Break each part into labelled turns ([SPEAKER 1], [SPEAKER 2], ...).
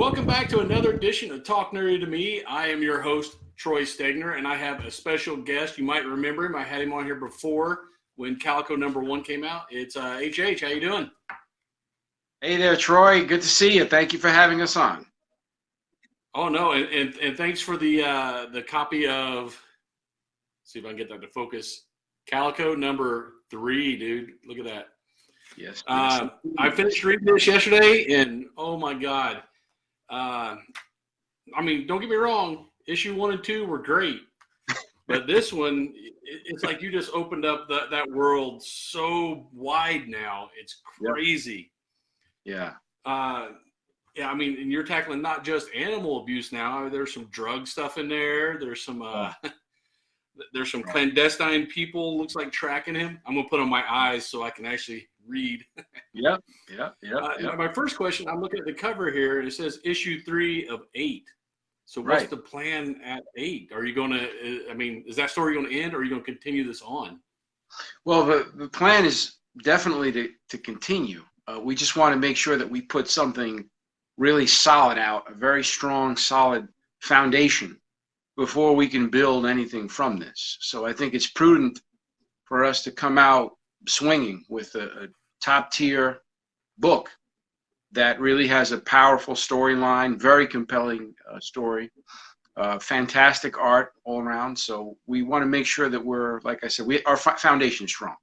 [SPEAKER 1] welcome back to another edition of Talk Nerdy to Me. I am your host, Troy Stegner, and I have a special guest. You might remember him. I had him on here before when Calico #1 came out. It's HH. How you doing?
[SPEAKER 2] Hey there, Troy. Good to see you. Thank you for having us on.
[SPEAKER 1] Oh, no, and thanks for the copy of, let's see if I can get that to focus, Calico #3, dude. Look at that.
[SPEAKER 2] Yes.
[SPEAKER 1] I finished reading this yesterday, and oh my God. I mean, don't get me wrong, issue 1 and 2 were great, but this one, it's like you just opened up that world so wide now. It's crazy.
[SPEAKER 2] Yeah.
[SPEAKER 1] Yeah, I mean, and you're tackling not just animal abuse now. There's some drug stuff in there. There's some there's some clandestine people, looks like, tracking him. I'm gonna put on my eyes so I can actually read.
[SPEAKER 2] Yep.
[SPEAKER 1] My first question, I'm looking at the cover here, and it says issue 3 of 8. So what's the plan at 8? Are you going to, I mean, is that story going to end, or are you going to continue this on?
[SPEAKER 2] Well, the plan is definitely to continue. We just want to make sure that we put something really solid out, a very strong, solid foundation before we can build anything from this. So I think it's prudent for us to come out swinging with a top-tier book that really has a powerful storyline, very compelling story, fantastic art all around. So we want to make sure that we're, like I said, our foundation is strong.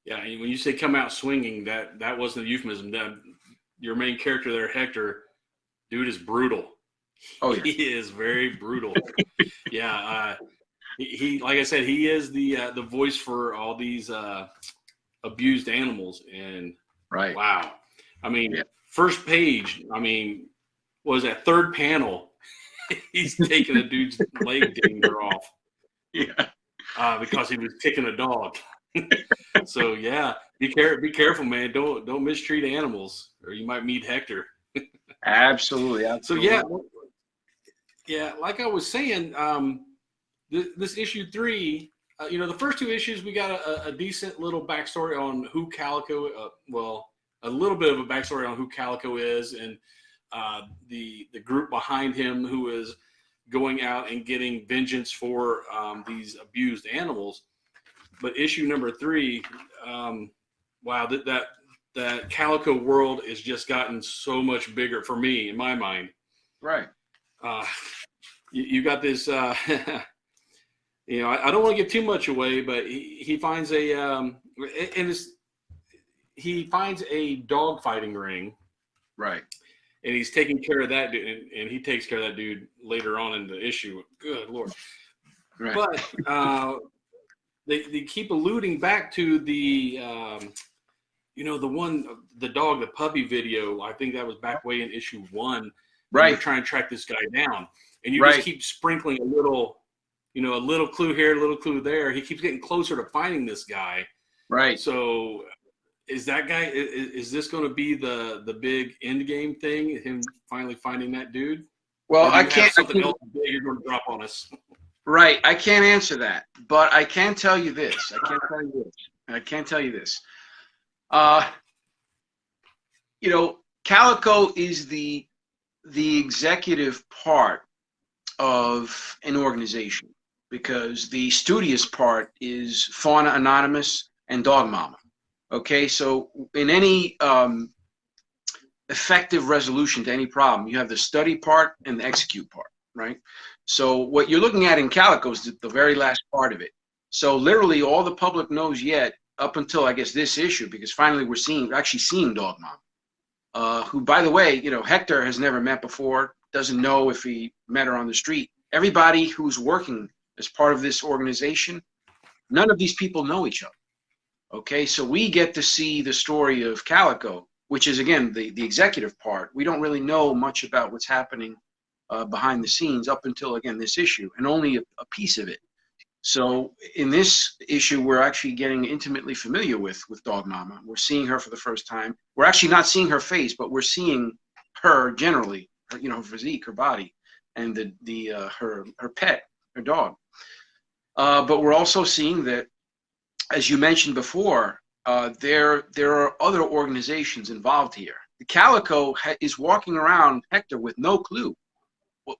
[SPEAKER 1] Yeah, and when you say come out swinging, that wasn't a euphemism. Your main character there, Hector, dude, is brutal.
[SPEAKER 2] Oh, yeah.
[SPEAKER 1] He is very brutal. Yeah, he like I said, he is the voice for all these abused animals, and wow. I mean, first page, I mean, what was that, third panel? He's taking a dude's leg dinger off.
[SPEAKER 2] Yeah.
[SPEAKER 1] Because he was kicking a dog. So yeah, be careful, man. Don't mistreat animals, or you might meet Hector.
[SPEAKER 2] Absolutely.
[SPEAKER 1] So yeah, like I was saying, this issue 3, the first 2 issues, we got a decent little backstory on who Calico, a little bit of a backstory on who Calico is, and the group behind him who is going out and getting vengeance for these abused animals. But issue #3, wow, that Calico world has just gotten so much bigger for me, in my mind.
[SPEAKER 2] Right.
[SPEAKER 1] You got this. I don't want to give too much away, but he finds he finds a dog fighting ring.
[SPEAKER 2] Right.
[SPEAKER 1] And he's taking care of that dude, and he takes care of that dude later on in the issue. Good Lord. Right. But they keep alluding back to the the dog, the puppy video. I think that was back way in issue 1.
[SPEAKER 2] Right.
[SPEAKER 1] You're trying to track this guy down, and you just keep sprinkling a little clue here, a little clue there. He keeps getting closer to finding this guy.
[SPEAKER 2] Right.
[SPEAKER 1] So is that guy, is this going to be the big end game thing, him finally finding that dude?
[SPEAKER 2] Well, I can't.
[SPEAKER 1] Something else big you're going to drop on us.
[SPEAKER 2] Right. I can't answer that, but I can tell you this. Calico is the executive part of an organization, because the studious part is Fauna Anonymous and Dog Mama. Okay, so in any effective resolution to any problem, you have the study part and the execute part, right? So what you're looking at in Calico is the very last part of it. So literally all the public knows yet, up until I guess this issue, because finally we're actually seeing Dog Mama, who, by the way, Hector has never met before, doesn't know if he met her on the street. Everybody who's working as part of this organization, none of these people know each other. Okay, so we get to see the story of Calico, which is, again, the executive part. We don't really know much about what's happening behind the scenes up until, again, this issue, and only a piece of it. So in this issue, we're actually getting intimately familiar with Dog Mama. We're seeing her for the first time. We're actually not seeing her face, but we're seeing her generally, her physique, her body, and her pet, her dog. But we're also seeing that, as you mentioned before, there are other organizations involved here. Calico is walking around Hector with no clue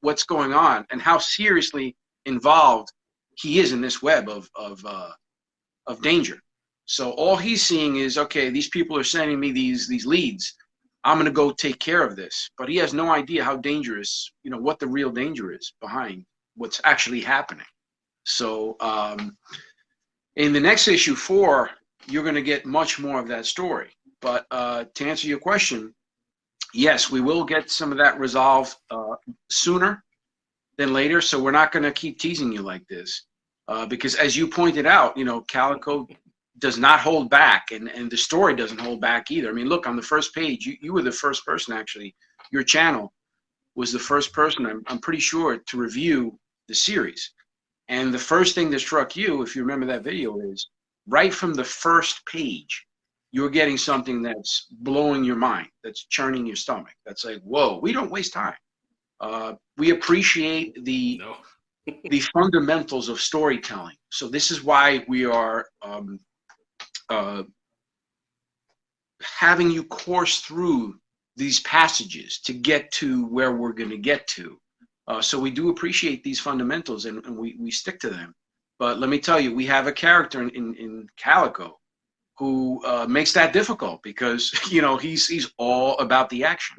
[SPEAKER 2] what's going on and how seriously involved he is in this web of danger. So all he's seeing is, okay, these people are sending me these leads. I'm going to go take care of this. But he has no idea how dangerous, what the real danger is behind what's actually happening. So in the next issue 4, you're going to get much more of that story. But to answer your question, yes, we will get some of that resolved sooner than later. So we're not going to keep teasing you like this. Because as you pointed out, Calico does not hold back, and the story doesn't hold back either. I mean, look, on the first page, you were the first person, actually. Your channel was the first person, I'm pretty sure, to review the series. And the first thing that struck you, if you remember that video, is right from the first page, you're getting something that's blowing your mind, that's churning your stomach. That's like, whoa, we don't waste time. We appreciate the fundamentals of storytelling. So this is why we are having you course through these passages to get to where we're going to get to. So we do appreciate these fundamentals, and we stick to them. But let me tell you, we have a character in Calico who makes that difficult because, he's all about the action,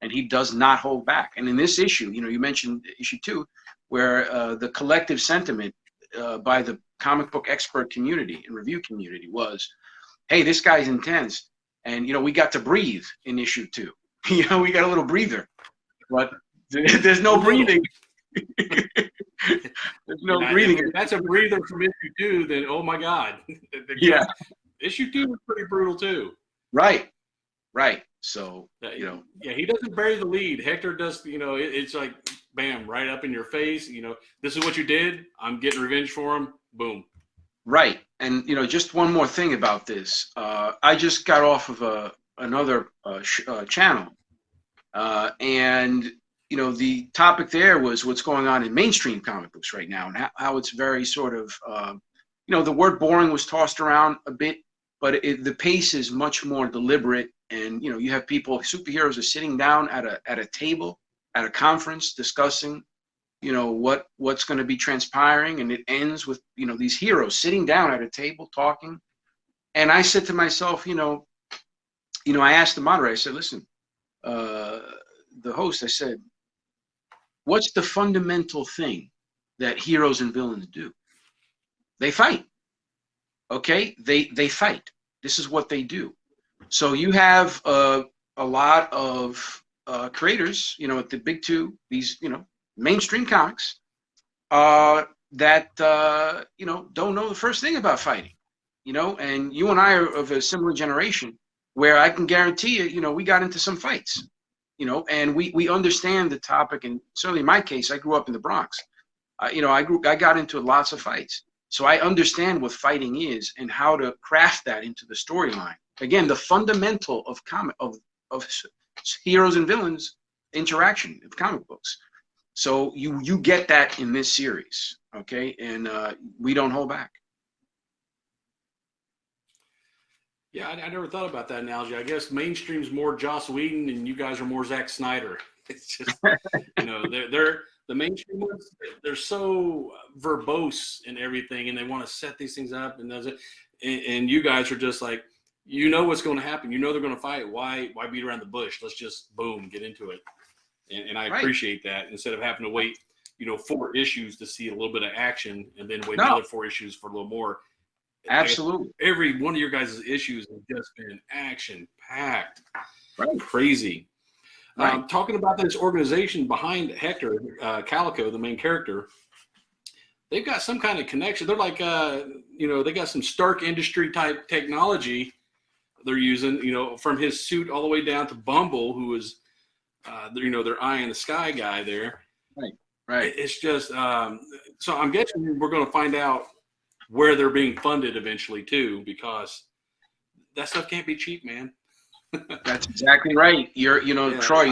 [SPEAKER 2] and he does not hold back. And in this issue, you mentioned issue 2, where the collective sentiment by the comic book expert community and review community was, hey, this guy's intense. And, we got to breathe in issue 2. We got a little breather, but there's no breathing. There's no breathing.
[SPEAKER 1] If that's a breather from issue 2, then, oh my God.
[SPEAKER 2] Yeah.
[SPEAKER 1] Issue 2 was pretty brutal too.
[SPEAKER 2] Right. So,
[SPEAKER 1] Yeah, he doesn't bury the lead. Hector does, it's like, bam, right up in your face. This is what you did. I'm getting revenge for him. Boom. Right.
[SPEAKER 2] And, just one more thing about this. I just got off of another channel. And, the topic there was what's going on in mainstream comic books right now, and how it's very sort of, the word boring was tossed around a bit, but the pace is much more deliberate. And, you have superheroes are sitting down at a table, at a conference, discussing, what's going to be transpiring. And it ends with, these heroes sitting down at a table talking. And I said to myself, I asked the moderator, I said, listen, the host, I said, what's the fundamental thing that heroes and villains do? They fight. Okay? They fight. This is what they do. So you have a lot of creators, at the big 2, these, mainstream comics, that, don't know the first thing about fighting, and you and I are of a similar generation where I can guarantee you, we got into some fights, and we understand the topic. And certainly in my case, I grew up in the Bronx. I got into lots of fights. So I understand what fighting is and how to craft that into the storyline. Again, the fundamental of heroes and villains interaction of comic books. So you get that in this series, okay? And we don't hold back.
[SPEAKER 1] Yeah, I never thought about that analogy. I guess mainstream's more Joss Whedon, and you guys are more Zack Snyder. It's just, they're the mainstream ones. They're so verbose in everything, and they want to set these things up, and does it. And you guys are just like, what's going to happen. They're going to fight. Why beat around the bush? Let's just boom, get into it. And I appreciate that, instead of having to wait, 4 issues to see a little bit of action, and then wait another 4 issues for a little more.
[SPEAKER 2] Absolutely.
[SPEAKER 1] Every one of your guys' issues has just been action-packed.
[SPEAKER 2] Right.
[SPEAKER 1] Crazy.
[SPEAKER 2] Right.
[SPEAKER 1] Talking about this organization behind Hector, Calico, the main character, they've got some kind of connection. They're like, they got some Stark Industry type technology they're using, from his suit all the way down to Bumble, who is, their eye in the sky guy there.
[SPEAKER 2] Right.
[SPEAKER 1] It's just, so I'm guessing we're going to find out where they're being funded eventually too, because that stuff can't be cheap, man.
[SPEAKER 2] That's exactly right. Troy,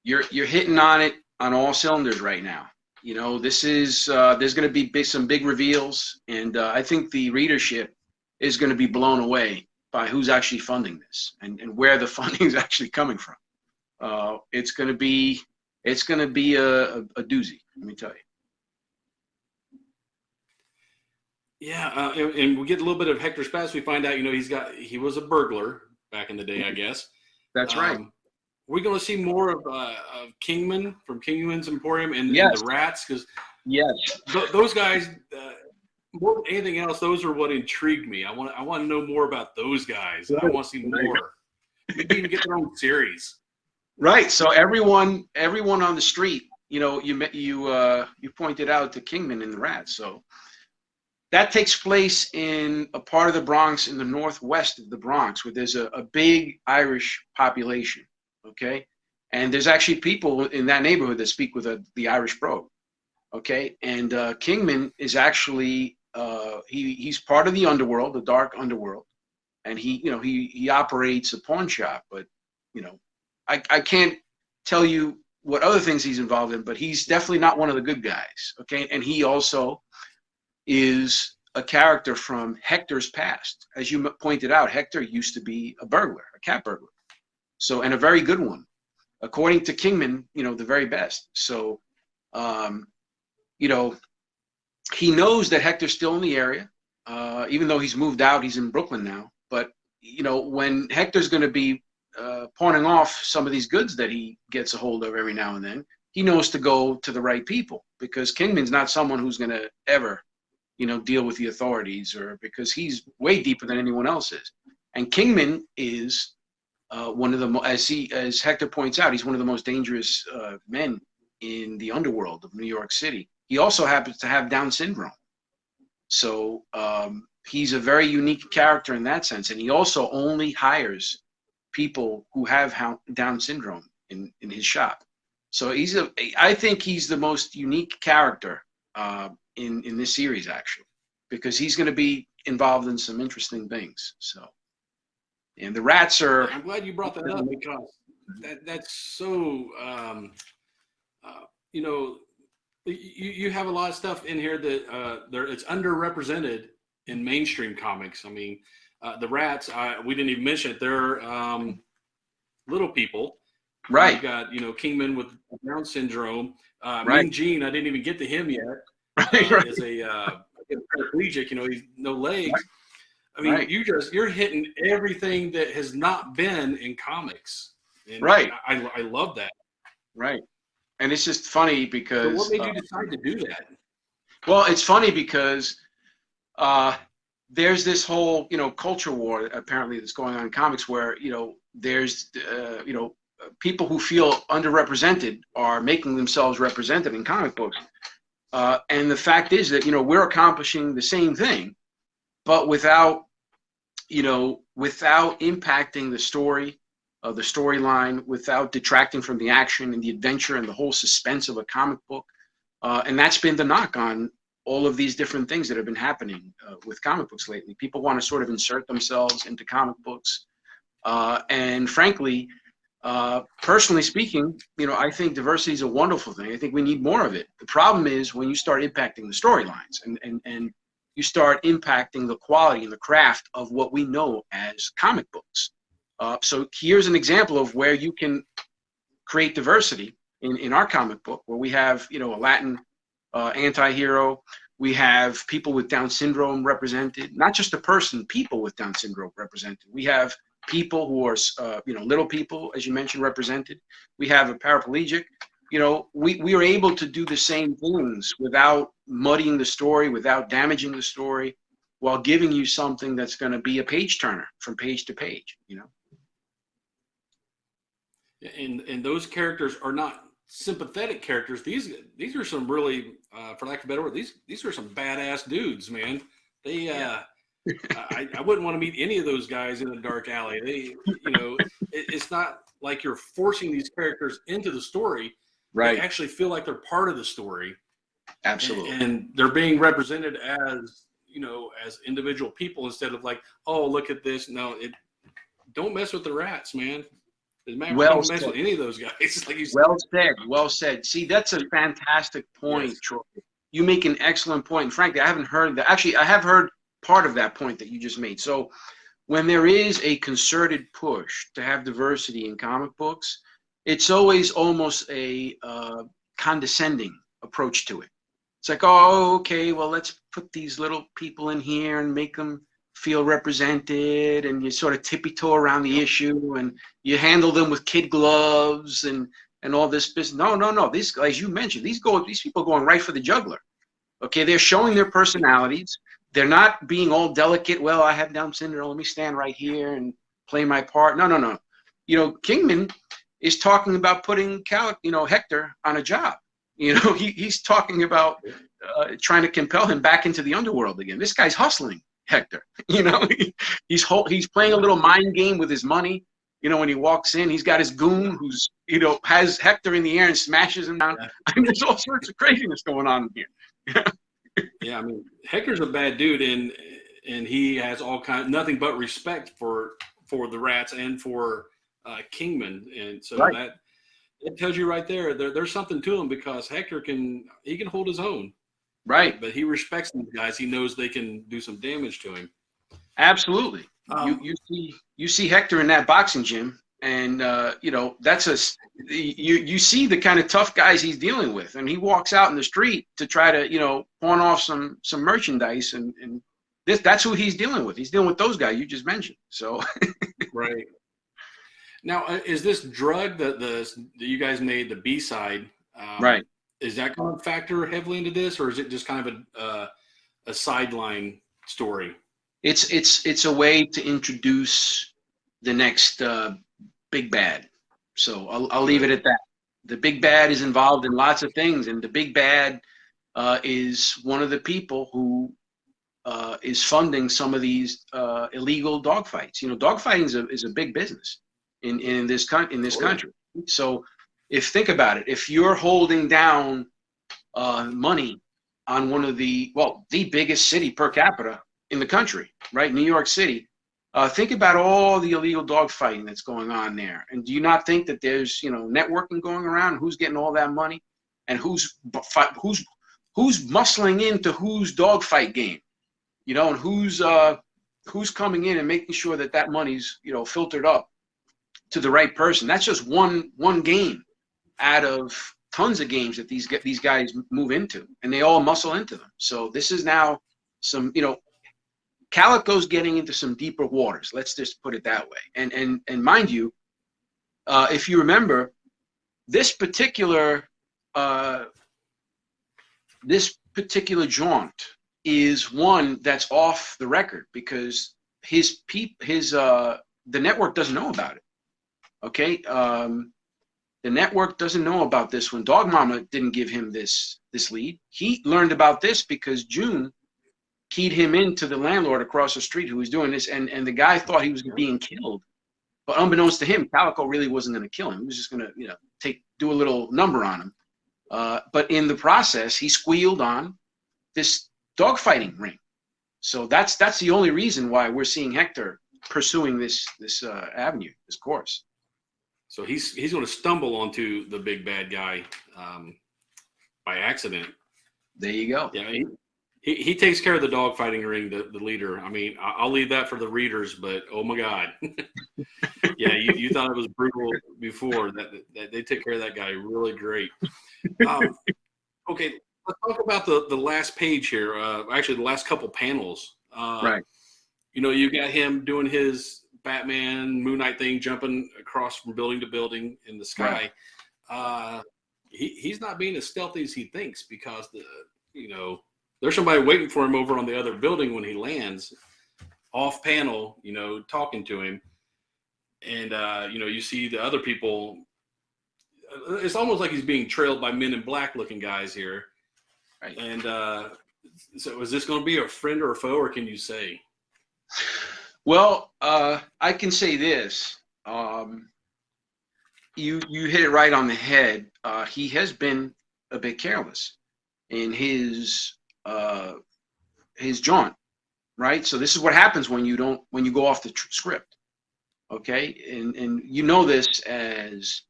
[SPEAKER 2] you're hitting on it on all cylinders right now. This is there's going to be some big reveals, and I think the readership is going to be blown away by who's actually funding this and where the funding is actually coming from. It's going to be a doozy, let me tell you.
[SPEAKER 1] Yeah, and we get a little bit of Hector's past. We find out, he was a burglar back in the day, I guess.
[SPEAKER 2] That's right.
[SPEAKER 1] We're going to see more of Kingman from Kingman's Emporium and
[SPEAKER 2] Yes.
[SPEAKER 1] the Rats, because
[SPEAKER 2] yes,
[SPEAKER 1] those guys, more than anything else, those are what intrigued me. I want to know more about those guys. I want to see more. Maybe even get their own series.
[SPEAKER 2] Right. So everyone on the street, you pointed out the Kingman and the Rats. So that takes place in a part of the Bronx in the northwest of the Bronx, where there's a big Irish population. Okay, and there's actually people in that neighborhood that speak with the Irish brogue. Okay, and Kingman is actually he's part of the underworld, the dark underworld, and he operates a pawn shop. But I can't tell you what other things he's involved in, but he's definitely not one of the good guys. Okay, and he also is a character from Hector's past. As you pointed out, Hector used to be a burglar, a cat burglar. So, and a very good one. According to Kingman, the very best. So, he knows that Hector's still in the area, even though he's moved out, he's in Brooklyn now. But, when Hector's going to be pawning off some of these goods that he gets a hold of every now and then, he knows to go to the right people, because Kingman's not someone who's going to ever deal with the authorities, or because he's way deeper than anyone else is. And Kingman is one of the, as Hector points out, he's one of the most dangerous men in the underworld of New York City. He also happens to have Down syndrome. So he's a very unique character in that sense. And he also only hires people who have Down syndrome in his shop. So I think he's the most unique character in this series, actually, because he's going to be involved in some interesting things. So, and the Rats are.
[SPEAKER 1] I'm glad you brought that up, because that's so. You have a lot of stuff in here that it's underrepresented in mainstream comics. I mean, the Rats. We didn't even mention it. They're little people.
[SPEAKER 2] Right.
[SPEAKER 1] You got Kingman with Down syndrome.
[SPEAKER 2] Right.
[SPEAKER 1] Mean Gene. I didn't even get to him yet.
[SPEAKER 2] Right.
[SPEAKER 1] As a paraplegic, he's no legs.
[SPEAKER 2] Right.
[SPEAKER 1] I mean,
[SPEAKER 2] Right.
[SPEAKER 1] you're hitting everything that has not been in comics. And
[SPEAKER 2] right.
[SPEAKER 1] I love that.
[SPEAKER 2] Right. And it's just funny because.
[SPEAKER 1] So what made you decide to do that?
[SPEAKER 2] Well, it's funny because there's this whole culture war apparently that's going on in comics, where there's people who feel underrepresented are making themselves represented in comic books. And the fact is that, we're accomplishing the same thing, but without impacting the story, the storyline, without detracting from the action and the adventure and the whole suspense of a comic book. And that's been the knock on all of these different things that have been happening with comic books lately. People want to sort of insert themselves into comic books. And frankly, personally speaking, I think diversity is a wonderful thing. I think we need more of it. The problem is when you start impacting the storylines and you start impacting the quality and the craft of what we know as comic books. So here's an example of where you can create diversity in our comic book, where we have, a Latin anti-hero. We have people with Down syndrome represented, not just a person, people with Down syndrome represented. We have people who are, little people, as you mentioned, represented. We have a paraplegic. We are able to do the same things without muddying the story, without damaging the story, while giving you something that's going to be a page turner from page to page.
[SPEAKER 1] And those characters are not sympathetic characters. These are some really, for lack of a better word, these are some badass dudes, man. They I wouldn't want to meet any of those guys in a dark alley. It's not like you're forcing these characters into the story.
[SPEAKER 2] Right.
[SPEAKER 1] They actually feel like they're part of the story.
[SPEAKER 2] Absolutely.
[SPEAKER 1] And they're being represented as, as individual people, instead of like, oh, look at this. No, don't mess with the Rats, man. Don't mess with any of those guys. Like you said.
[SPEAKER 2] Well said. See, that's a fantastic point, yes. Troy. You make an excellent point. And frankly, I haven't heard that. Actually, I have heard part of that point that you just made. So when there is a concerted push to have diversity in comic books, it's always almost a condescending approach to it. It's like, oh, okay, well, let's put these little people in here and make them feel represented, and you sort of tippy-toe around the issue, and you handle them with kid gloves and all this business. No. These, as you mentioned, these people are going right for the jugular. Okay, they're showing their personalities. They're not being all delicate. Well, I have Down syndrome. Let me stand right here and play my part. No. Kingman is talking about putting Hector on a job. He's talking about trying to compel him back into the underworld again. This guy's hustling Hector. He's playing a little mind game with his money. When he walks in, he's got his goon who's has Hector in the air and smashes him down. I mean, there's all sorts of craziness going on here.
[SPEAKER 1] Yeah, I mean, Hector's a bad dude, and he has nothing but respect for the Rats and for Kingman, and so
[SPEAKER 2] right.
[SPEAKER 1] that tells you right there there's something to him, because Hector can hold his own,
[SPEAKER 2] right?
[SPEAKER 1] But he respects these guys. He knows they can do some damage to him.
[SPEAKER 2] Absolutely. You see Hector in that boxing gym, and that's you see the kind of tough guys he's dealing with, and he walks out in the street to try to pawn off some merchandise, and that's who he's dealing with. He's dealing with those guys you just mentioned. So
[SPEAKER 1] right. Now, is this drug that you guys made, the B-side,
[SPEAKER 2] right?
[SPEAKER 1] Is that going to factor heavily into this, or is it just kind of a sideline story?
[SPEAKER 2] It's a way to introduce the next big bad. So I'll leave it at that. The big bad is involved in lots of things, and the big bad is one of the people who is funding some of these illegal dogfights. Dogfighting is a big business in this country. So think about it. If you're holding down money on one of the biggest city per capita in the country, right? New York City. Think about all the illegal dogfighting that's going on there. And do you not think that there's, networking going around? Who's getting all that money? And who's muscling into whose dogfight game? And who's coming in and making sure that money's, filtered up to the right person. That's just one game out of tons of games that these guys move into, and they all muscle into them. So this is now some, Calico's getting into some deeper waters. Let's just put it that way. And mind you, if you remember, this particular jaunt is one that's off the record, because the network doesn't know about it. Okay, the network doesn't know about this one. Dog Mama didn't give him this lead. He learned about this because June keyed him into the landlord across the street who was doing this, and the guy thought he was being killed, but unbeknownst to him, Calico really wasn't going to kill him. He was just going to do a little number on him, but in the process, he squealed on this dogfighting ring. So that's the only reason why we're seeing Hector pursuing this avenue, this course.
[SPEAKER 1] So he's going to stumble onto the big bad guy by accident. There you go. Yeah. He takes care of the dogfighting ring, the leader. I mean, I'll leave that for the readers, but oh my God. Yeah, you thought it was brutal before. That they took care of that guy really great. Okay, let's talk about the last page here. Actually, the last couple panels.
[SPEAKER 2] Right.
[SPEAKER 1] You got him doing his Batman Moon Knight thing, jumping across from building to building in the sky. Right. He's not being as stealthy as he thinks, because there's somebody waiting for him over on the other building when he lands, off panel, talking to him. And, you see the other people. It's almost like he's being trailed by Men in Black looking guys here. Right. And so is this going to be a friend or a foe, or can you say?
[SPEAKER 2] Well, I can say this. You hit it right on the head. He has been a bit careless in his jaunt, right? So this is what happens when you go off the script, okay? And this as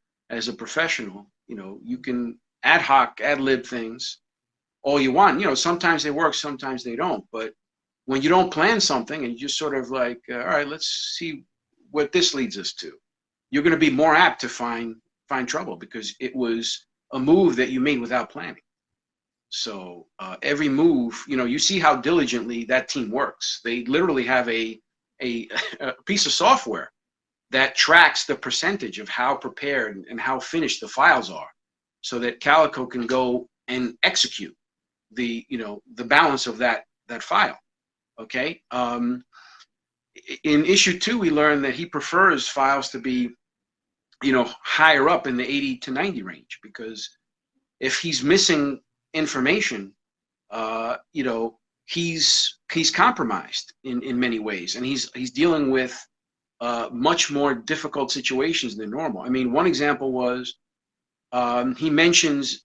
[SPEAKER 2] a professional, you can ad lib things all you want. Sometimes they work, sometimes they don't. But when you don't plan something and you just sort of like, all right, let's see what this leads us to, you're going to be more apt to find trouble because it was a move that you made without planning. So every move, you see how diligently that team works. They literally have a piece of software that tracks the percentage of how prepared and how finished the files are, so that Calico can go and execute the balance of that file. Okay. In issue 2, we learned that he prefers files to be, higher up in the 80 to 90 range, because if he's missing information, he's compromised in many ways, and he's dealing with much more difficult situations than normal. I mean, one example was he mentions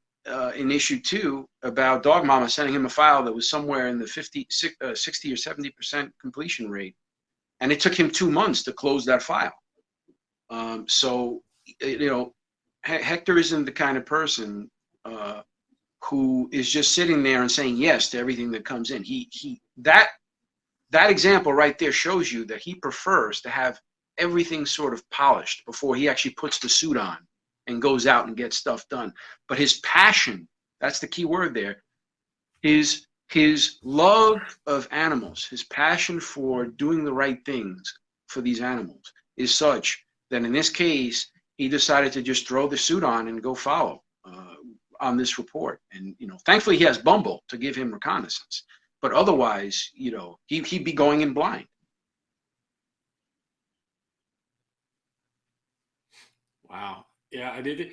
[SPEAKER 2] in issue 2 about Dog Mama sending him a file that was somewhere in the 60 or 70% completion rate, and it took him 2 months to close that file. So Hector isn't the kind of person who is just sitting there and saying yes to everything that comes in. That example right there shows you that he prefers to have everything sort of polished before he actually puts the suit on and goes out and gets stuff done. But his passion, that's the key word there, his love of animals, his passion for doing the right things for these animals is such that in this case, he decided to just throw the suit on and go follow on this report. And, thankfully he has Bumble to give him reconnaissance. But otherwise, he'd be going in blind.
[SPEAKER 1] Wow. Yeah, I did.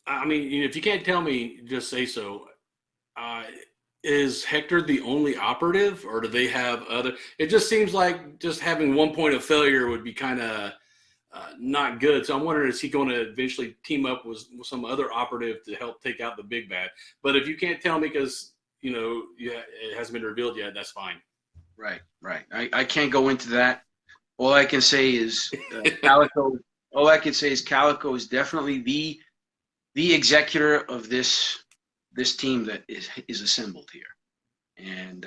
[SPEAKER 1] I mean, if you can't tell me, just say so. Is Hector the only operative, or do they have other? It just seems like just having one point of failure would be kind of not good. So I'm wondering, is he going to eventually team up with some other operative to help take out the big bad? But if you can't tell me because, it hasn't been revealed yet, that's fine.
[SPEAKER 2] Right. I can't go into that. All I can say is Calico. All I can say is Calico is definitely the executor of this team that is assembled here. And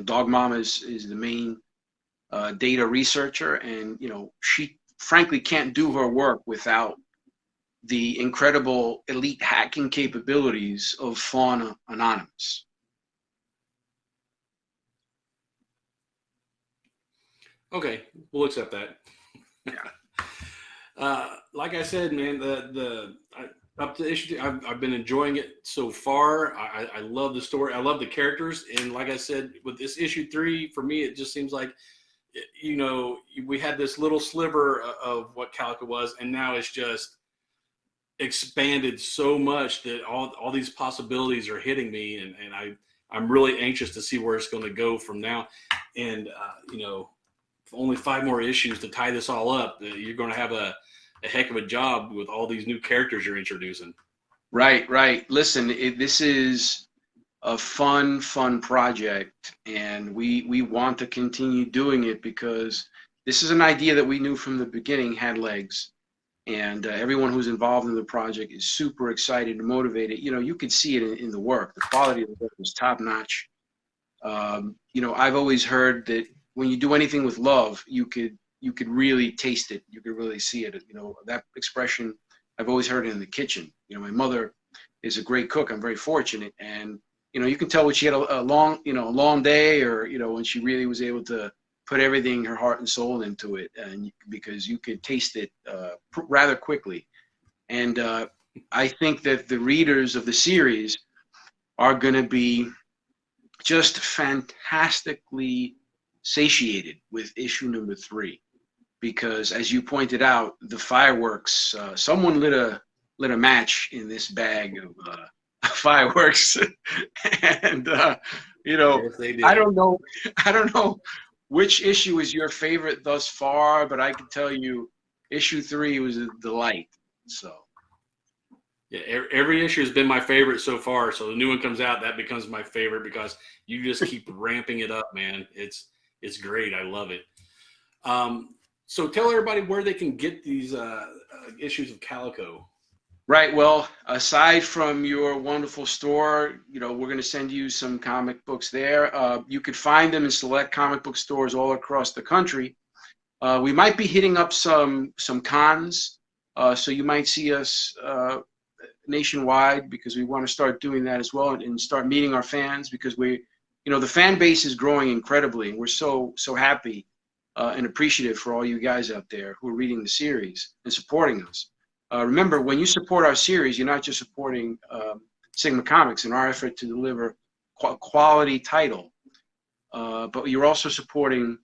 [SPEAKER 2] Dog Mama is the main data researcher, and she frankly can't do her work without the incredible elite hacking capabilities of Fauna Anonymous.
[SPEAKER 1] Okay, we'll accept that.
[SPEAKER 2] Yeah.
[SPEAKER 1] Like I said, man, up to issue 2, I've been enjoying it so far. I love the story. I love the characters, and like I said, with this issue 3, for me, it just seems like, we had this little sliver of what Calico was, and now it's just expanded so much that all these possibilities are hitting me, and I'm really anxious to see where it's going to go from now. And only 5 more issues to tie this all up. You're going to have a heck of a job with all these new characters you're introducing.
[SPEAKER 2] Right. Listen, this is a fun project, and we want to continue doing it because this is an idea that we knew from the beginning had legs, and everyone who's involved in the project is super excited and motivated. You could see it in the work. The quality of the work is top notch. I've always heard that when you do anything with love, you could really taste it. You could really see it. That expression, I've always heard it in the kitchen. My mother is a great cook. I'm very fortunate, and you can tell when she had a long day, or when she really was able to put everything, her heart and soul into it, and because you could taste it rather quickly. And I think that the readers of the series are going to be just fantastically satiated with issue number 3, because as you pointed out, the fireworks, someone lit a match in this bag of fireworks. And
[SPEAKER 1] Yes, they did.
[SPEAKER 2] I don't know which issue is your favorite thus far, but I can tell you issue 3 was a delight. So
[SPEAKER 1] yeah, every issue has been my favorite so far. So the new one comes out, that becomes my favorite because you just keep ramping it up, man. It's great. I love it. So tell everybody where they can get these issues of Calico.
[SPEAKER 2] Right. Well, aside from your wonderful store, you know, we're going to send you some comic books there. You could find them in select comic book stores all across the country. We might be hitting up some cons, so you might see us nationwide, because we want to start doing that as well, and start meeting our fans, because we, you know, the fan base is growing incredibly, and we're so happy and appreciative for all you guys out there who are reading the series and supporting us. Remember, when you support our series, you're not just supporting Sigma Comics in our effort to deliver quality title, but you're also supporting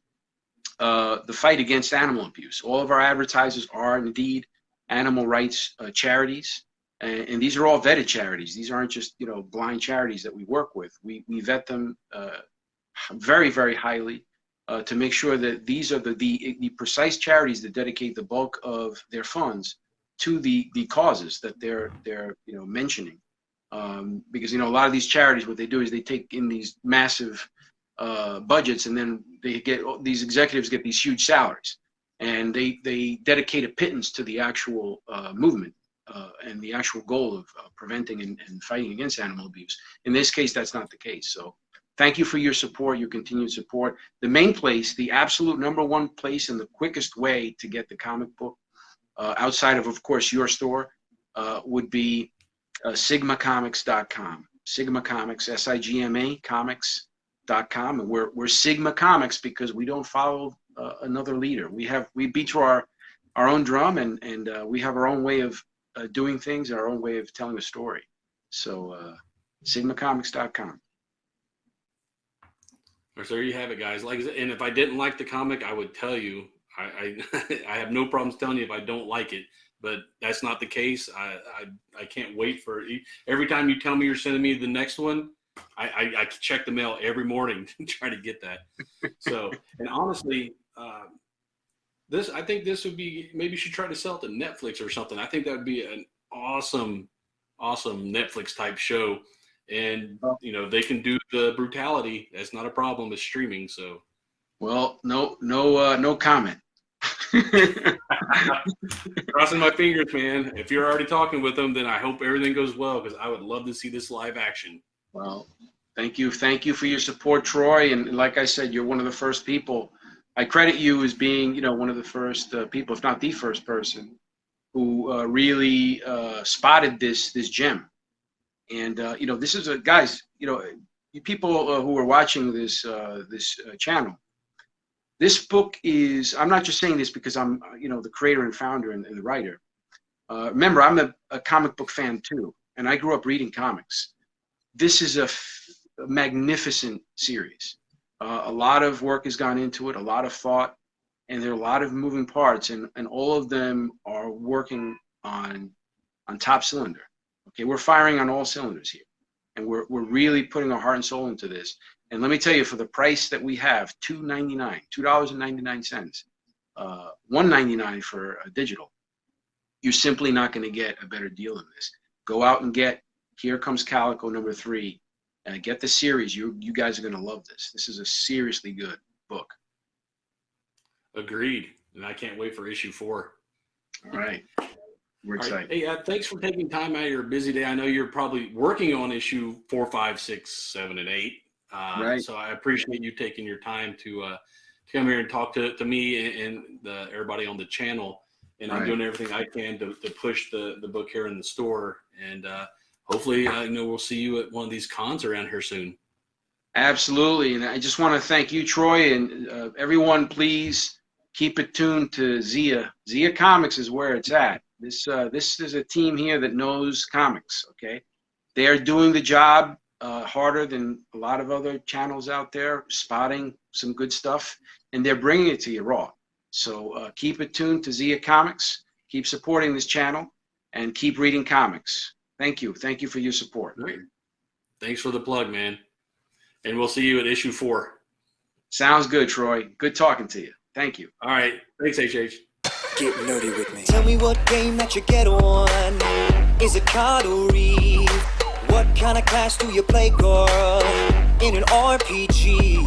[SPEAKER 2] the fight against animal abuse. All of our advertisers are indeed animal rights charities, and these are all vetted charities. These aren't just, you know, blind charities that we work with. We vet them very, very highly to make sure that these are the precise charities that dedicate the bulk of their funds to the causes that they're you know, mentioning, because, you know, a lot of these charities, what they do is they take in these massive budgets, and then these executives get these huge salaries, and they dedicate a pittance to the actual movement and the actual goal of preventing and fighting against animal abuse. In this case, that's not the case. So thank you for your support, your continued support. The main place, the absolute #1 place, and the quickest way to get the comic book, outside of course, your store, would be sigmacomics.com. Sigma Comics, SIGMA Comics.com, and we're Sigma Comics because we don't follow another leader. We beat to our own drum, and we have our own way of doing things, our own way of telling a story. So sigmacomics.com.
[SPEAKER 1] So there you have it, guys. Like, and if I didn't like the comic, I would tell you. I I have no problems telling you if I don't like it, but that's not the case. I can't wait for it. Every time you tell me you're sending me the next one, I check the mail every morning to try to get that. So, and honestly, I think this would be, maybe you should try to sell it to Netflix or something. I think that would be an awesome Netflix type show. And, you know, they can do the brutality. That's not a problem. It's streaming. So,
[SPEAKER 2] well, no comment.
[SPEAKER 1] Crossing my fingers, man. If you're already talking with them, then I hope everything goes well, because I would love to see this live action.
[SPEAKER 2] Well, thank you for your support, Troy. And like I said, you're one of the first people. I credit you as being, you know, one of the first people, if not the first person, who really spotted this gem. And you know, this is guys, you know, you people who are watching this channel. This book is, I'm not just saying this because I'm, you know, the creator and founder and the writer. Remember, I'm a comic book fan too, and I grew up reading comics. This is a magnificent series. A lot of work has gone into it, a lot of thought, and there are a lot of moving parts, and all of them are working on top cylinder. Okay, we're firing on all cylinders here, and we're really putting our heart and soul into this. And let me tell you, for the price that we have, $2.99, $2.99, $1.99 for digital, you're simply not going to get a better deal than this. Go out and get Here Comes Calico #3. Get the series. You guys are going to love this. This is a seriously good book.
[SPEAKER 1] Agreed. And I can't wait for issue 4.
[SPEAKER 2] All right. We're excited.
[SPEAKER 1] Right. Hey, thanks for taking time out of your busy day. I know you're probably working on issue 4, 5, 6, 7, and 8.
[SPEAKER 2] Right.
[SPEAKER 1] So I appreciate you taking your time to come here and talk to me and everybody on the channel. And I'm doing everything I can to push the book here in the store. And hopefully, you know, we'll see you at one of these cons around here soon. Absolutely. And I just want to thank you, Troy, and everyone, please keep it tuned to Zia. Zia Comics is where it's at. This is a team here that knows comics, okay? They are doing the job harder than a lot of other channels out there, spotting some good stuff, and they're bringing it to you raw. So keep it tuned to Zia Comics. Keep supporting this channel, and keep reading comics. Thank you. Thank you for your support.
[SPEAKER 3] Great. Thanks for the plug, man. And we'll see you at issue 4.
[SPEAKER 2] Sounds good, Troy. Good talking to you. Thank you.
[SPEAKER 3] All right. Thanks, HH.
[SPEAKER 4] Get nerdy with me. Tell me what game that you get on. Is it card or read? What kind of class do you play, girl? In an RPG.